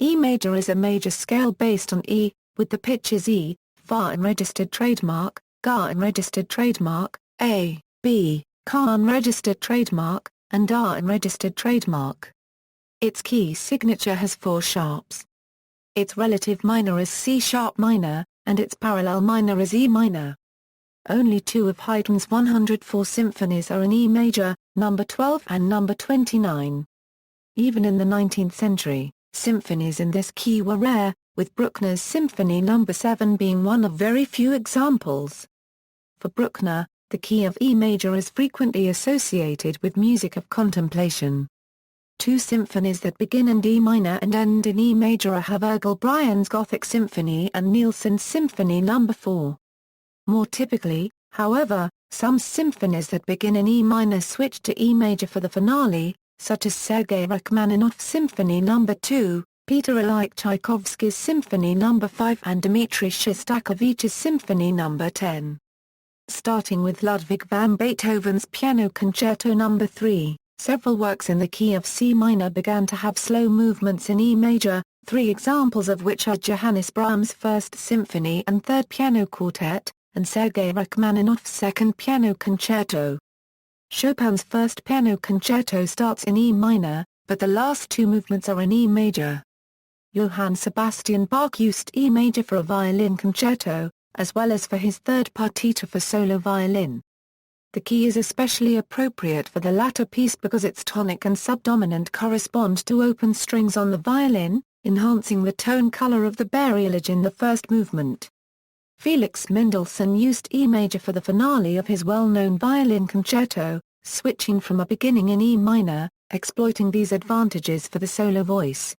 E major is a major scale based on E, with the pitches E, Fa unregistered trademark, Ga unregistered trademark, A, B, Ka unregistered trademark, and Da unregistered trademark. Its key signature has 4 sharps. Its relative minor is C sharp minor, and its parallel minor is E minor. Only 2 of Haydn's 104 symphonies are in E major, number 12 and number 29. Even in the 19th century, symphonies in this key were rare, with Bruckner's Symphony No. 7 being one of very few examples. For Bruckner, the key of E major is frequently associated with music of contemplation. 2 symphonies that begin in D minor and end in E major are Virgil Brian's Gothic Symphony and Nielsen's Symphony No. 4. More typically, however, some symphonies that begin in E minor switch to E major for the finale, such as Sergei Rachmaninoff's Symphony No. 2, Peter Ilyich Tchaikovsky's Symphony No. 5 and Dmitri Shostakovich's Symphony No. 10. Starting with Ludwig van Beethoven's Piano Concerto No. 3, several works in the key of C minor began to have slow movements in E major, 3 examples of which are Johannes Brahms' First Symphony and Third Piano Quartet, and Sergei Rachmaninoff's Second Piano Concerto. Chopin's First Piano Concerto starts in E minor, but the last 2 movements are in E major. Johann Sebastian Bach used E major for a violin concerto, as well as for his third partita for solo violin. The key is especially appropriate for the latter piece because its tonic and subdominant correspond to open strings on the violin, enhancing the tone color of the bariolage in the first movement. Felix Mendelssohn used E major for the finale of his well-known violin concerto, switching from a beginning in E minor, exploiting these advantages for the solo voice.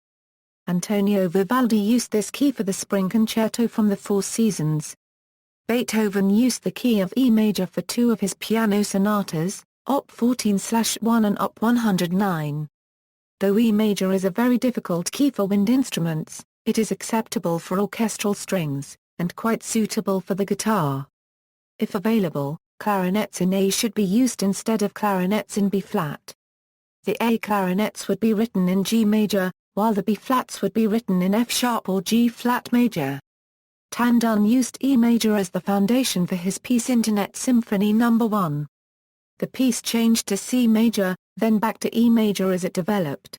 Antonio Vivaldi used this key for the spring concerto from the Four Seasons. Beethoven used the key of E major for 2 of his piano sonatas, Op. 14/1 and Op. 109. Though E major is a very difficult key for wind instruments, it is acceptable for orchestral strings, and quite suitable for the guitar. If available, clarinets in A should be used instead of clarinets in B-flat. The A clarinets would be written in G major, while the B-flats would be written in F-sharp or G-flat major. Tan Dun used E major as the foundation for his piece Internet Symphony No. 1. The piece changed to C major, then back to E major as it developed.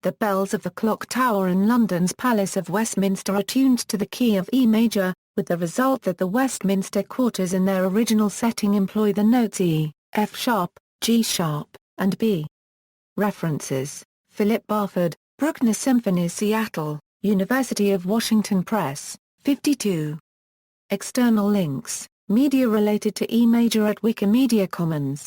The bells of the clock tower in London's Palace of Westminster are tuned to the key of E major, with the result that the Westminster quarters in their original setting employ the notes E, F-sharp, G-sharp, and B. References: Philip Barford, Bruckner Symphonies Seattle, University of Washington Press, 52. External links, media related to E major at Wikimedia Commons.